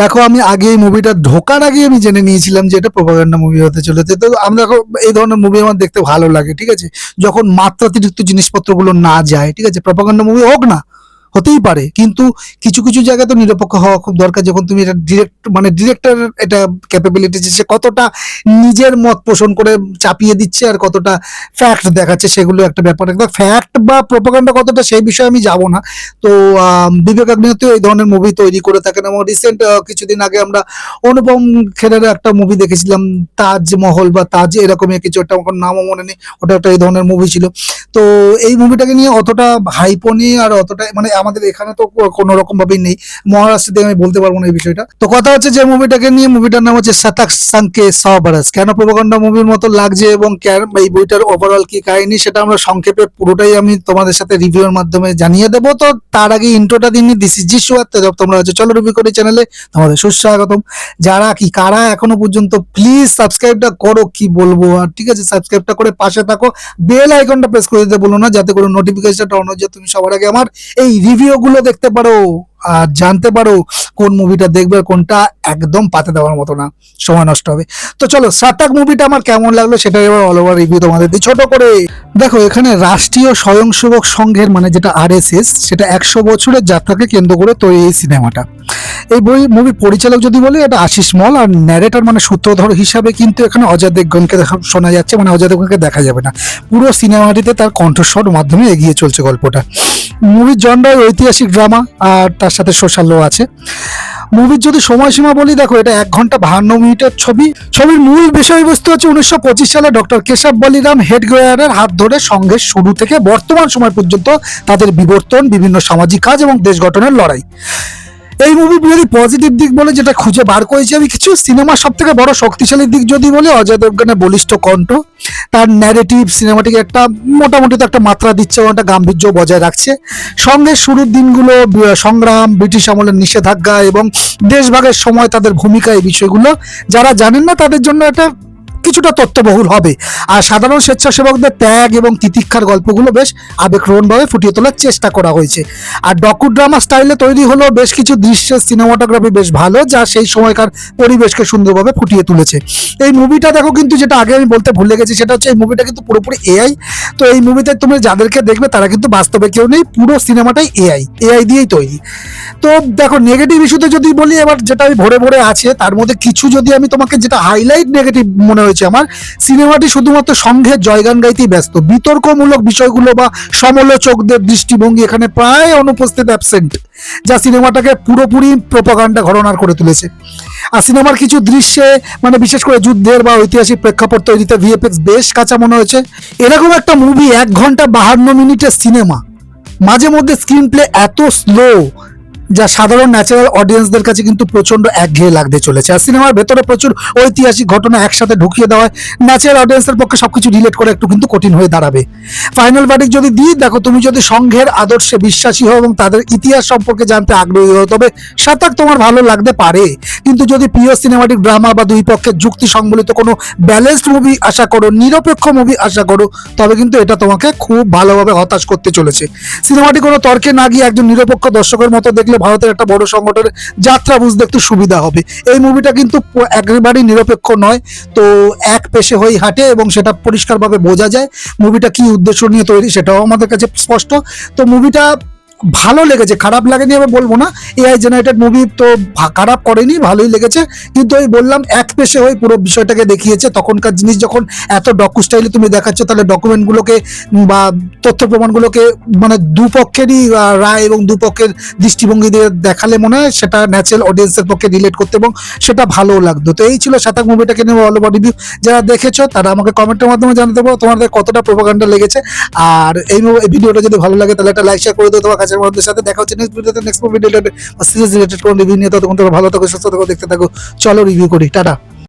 দেখো আমি আগে এই মুভিটা ঢোকার আগে আমি জেনে নিয়েছিলাম যে এটা প্রোপাগান্ডা মুভি হতে চলেছে। তো আমরা দেখো এই ধরনের মুভি আমার দেখতে ভালো লাগে, ঠিক আছে, যখন মাত্রাতিরিক্ত জিনিসপত্রগুলো না যায়, ঠিক আছে, প্রোপাগান্ডা মুভি হোক না, হতেই পারে, কিন্তু কিছু কিছু জায়গায় তো নিরপেক্ষ হওয়া খুব দরকার। যখন তুমি এটা ডিরেক্টর এটা ক্যাপাবিলিটি সে কতটা নিজের মত পোষণ করে চাপিয়ে দিচ্ছে আর কতটা ফ্যাক্ট দেখাচ্ছে সেগুলো একটা ব্যাপার। ফ্যাক্ট বা প্রোপাগান্ডা কতটা সেই বিষয়ে আমি যাব না। তো বিবেক অগ্নিহোত্রী এই ধরনের মুভি তৈরি করে থাকেন, এবং রিসেন্ট কিছুদিন আগে আমরা অনুপম খেরের একটা মুভি দেখেছিলাম, তাজমহল বা তাজ এরকমই কিছু একটা, আমার নামও মনে নেই, ওটা একটা এই ধরনের মুভি ছিল। তো এই মুভিটাকে নিয়ে অতটা হাইপও নেই আর অতটা মানে আমাদের এখানে তো কোনো রকম ভাবেই নেই, মহারাষ্ট্রে আমি বলতে পারবো না এই বিষয়টা। তো কথা হচ্ছে যে মুভিটাকে নিয়ে, মুভিটার নাম হচ্ছে শতক সংকে 100 বরস। কেন প্রোপাগান্ডা মুভির মতো লাগছে এবং এই বইটার ওভারঅল কি কাহিনী সেটা আমরা সংক্ষেপে পুরোটাই আমি তোমাদের সাথে রিভিউর মাধ্যমে জানিয়ে দেবো। তো তার আগে ইন্ট্রোটা দিনই, দিস ইজ জিশু, তোমরা হচ্ছে চলো রিভিউ করি চ্যানেলে, তোমাদের সুস্বাগতম। যারা কি কারা এখনো পর্যন্ত প্লিজ সাবস্ক্রাইবটা করো, কি বলবো আর, ঠিক আছে, সাবস্ক্রাইবটা করে পাশে থাকো, বেল আইকনটা প্রেস করে দিতে বলো না, যাতে করে নোটিফিকেশনটা অন হয়ে যায়, তুমি সবার আগে আমার এই রিভিউ গুলো দেখতে পারো আর জানতে পারো কোন মুভিটা দেখবে, কোনটা একদম পাতে দেওয়ার মতো না, সময় নষ্ট হবে। তো চলো, শতক মুভিটা আমার কেমন লাগলো সেটা এবার অল ওভার রিভিউ তোমাদের দিই ছোট করে। দেখো এখানে রাষ্ট্রীয় স্বয়ংসেবক সংঘের মানে যেটা আরএসএস, সেটা 100 বছরের যাত্রাকে কেন্দ্র করে তৈরি এই সিনেমাটা। এই মুভির পরিচালক যদি বলি, এটা আশিস মল, আর ন্যারেটর মানে সূত্রধর হিসাবে কিন্তু এখানে অজয় দেবগনকে শোনা যাচ্ছে, মানে অজয় দেবগনকে দেখা যাবে না, পুরো সিনেমাটিতে তার কণ্ঠস্বর মাধ্যমে এগিয়ে চলছে গল্পটা। মুভির জনরা ঐতিহাসিক ড্রামা আর তার সাথে সোশ্যালও আছে। মুভির যদি সময়সীমা বলি, দেখো এটা 1 ঘন্টা 52 মিনিটের ছবি। ছবির মূল বিষয়বস্তু হচ্ছে 1925 সালে ডক্টর কেশব বলিরাম হেডগেয়ারের হাত ধরে সংঘের শুরু থেকে বর্তমান সময় পর্যন্ত তাদের বিবর্তন, বিভিন্ন সামাজিক কাজ এবং দেশ গঠনের লড়াই। এই মুভি যদি পজিটিভ দিক বলে, যেটা খুঁজে বার করেছি আমি কিছু, সিনেমার সব থেকে বড় শক্তিশালী দিক যদি বলি, অজয় দেবগনের বলিষ্ঠ কণ্ঠ, তার ন্যারেটিভ সিনেমাটিকে একটা মোটামুটি তো একটা মাত্রা দিচ্ছে এবং একটা গাম্ভীর্য বজায় রাখছে। সঙ্গে শুরুর দিনগুলো, সংগ্রাম, ব্রিটিশ আমলের নিষেধাজ্ঞা এবং দেশভাগের সময় তাদের ভূমিকা, এই বিষয়গুলো যারা জানেন না তাদের জন্য এটা কিছুটা তথ্যবহুল হবে। আর সাধারণ স্বেচ্ছাসেবকদের ত্যাগ এবং তিতিক্ষার গল্পগুলো বেশ আবেগপ্রবণভাবে ফুটিয়ে তোলার চেষ্টা করা হয়েছে। আর ডকুড্রামা স্টাইলে তৈরি হলো বেশ কিছু দৃশ্যের সিনেমাটোগ্রাফি বেশ ভালো, যা সেই সময়কার পরিবেশকে সুন্দরভাবে ফুটিয়ে তুলেছে। এই মুভিটা দেখো, কিন্তু যেটা আগে আমি বলতে ভুলে গেছি সেটা হচ্ছে এই মুভিটা কিন্তু পুরোপুরি এআই। তো এই মুভিতে তুমি যাদেরকে দেখবে তারা কিন্তু বাস্তবে কেউ নেই, পুরো সিনেমাটাই এআই দিয়েই তৈরি। তো দেখো নেগেটিভ ইস্যুতে যদি বলি, এবার যেটা আমি ভরে ভরে আছে তার মধ্যে কিছু যদি আমি তোমাকে যেটা হাইলাইট নেগেটিভ মনে হয়েছে আমার, সিনেমাটি শুধুমাত্র সংঘের জয়গান গাইতেই ব্যস্ত। বিতর্কমূলক বিষয়গুলো বা সমালোচকদের দৃষ্টিভঙ্গি এখানে প্রায় অনুপস্থিত, অ্যাবসেন্ট, যা সিনেমাটাকে পুরোপুরি প্রোপাগান্ডা ঘরানার করে তুলেছে। আর সিনেমার কিছু দৃশ্যে মানে বিশেষ করে যুদ্ধের বা ঐতিহাসিক প্রেক্ষাপট তৈরিতে ভিএফএক্স বেশ কাঁচা মনে হয়েছে। এরকম একটা মুভি 1 ঘন্টা 52 মিনিটের সিনেমা, মাঝে মধ্যে স্ক্রিন প্লে এত স্লো যা সাধারণ ন্যাচারাল অডিয়েন্সদের কাছে কিন্তু প্রচন্ড একঘেয়ে লাগতে চলেছে। আর সিনেমার ভেতরে প্রচুর ঐতিহাসিক ঘটনা একসাথে ঢুকিয়ে দেওয়ায় ন্যাচারাল অডিয়েন্সের পক্ষে সবকিছু রিলেট করে একটু কিন্তু কঠিন হয়ে দাঁড়াবে। ফাইনাল ভার্ডিক্ট যদি দিই, দেখো তুমি যদি সংঘের আদর্শে বিশ্বাসী হও এবং তাদের ইতিহাস সম্পর্কে জানতে আগ্রহী হও, তবে শতক তোমার ভালো লাগতে পারে। কিন্তু যদি প্রিয় সিনেমাটিক ড্রামা বা দুই পক্ষের যুক্তি সংবলিত কোনো ব্যালেন্সড মুভি আশা করো, নিরপেক্ষ মুভি আশা করো, তবে কিন্তু এটা তোমাকে খুব ভালোভাবে হতাশ করতে চলেছে। সিনেমাটি কোনো তর্কে না গিয়ে একজন নিরপেক্ষ দর্শকের মতো দেখলে ভারতের একটা বড় সংগঠনের যাত্রা বুঝতে একটু সুবিধা হবে। এই মুভিটা কিন্তু একেবারেই নিরপেক্ষ নয়, তো এক পেশে হয়ে হাঁটে এবং সেটা পরিষ্কারভাবে বোঝা যায় মুভিটা কি উদ্দেশ্য নিয়ে তৈরি, সেটাও আমাদের কাছে স্পষ্ট। তো মুভিটা ভালো লেগেছে, খারাপ লাগেনি আমি বলবো না। এআই জেনারেটেড মুভি তো খারাপ করেনি, ভালোই লেগেছে। কিন্তু ওই বললাম এক পেশে হয়ে পুরো বিষয়টাকে দেখিয়েছে। তখনকার জিনিস যখন এত ডকু স্টাইলে তুমি দেখাচ্ছ, তাহলে ডকুমেন্টগুলোকে বা তথ্য প্রমাণগুলোকে মানে দুপক্ষেরই রায় এবং দুপক্ষের দৃষ্টিভঙ্গি দিয়ে দেখালে মনে হয় সেটা ন্যাচারাল অডিয়েন্সের পক্ষে রিলেট করতে এবং সেটা ভালোও লাগতো। তো এই ছিল শতক মুভিটাকে নিয়ে অল ওভার রিভিউ। যারা দেখেছো তারা আমাকে কমেন্টের মাধ্যমে জানাতে পারো তোমাদের কতটা প্রোপাগান্ডা লেগেছে। আর এই ভিডিওটা যদি ভালো লাগে তাহলে একটা লাইক শেয়ার করে দিও তোমার কাছের সাথে। দেখা হচ্ছে নেক্সট ভিডিওতে, next movie related series related কোন রিভিউ নিয়ে। ততক্ষণ তোমরা ভালো থাকো, সুস্থ থাকো, দেখতে থাকো। চলো রিভিউ করি, টাটা।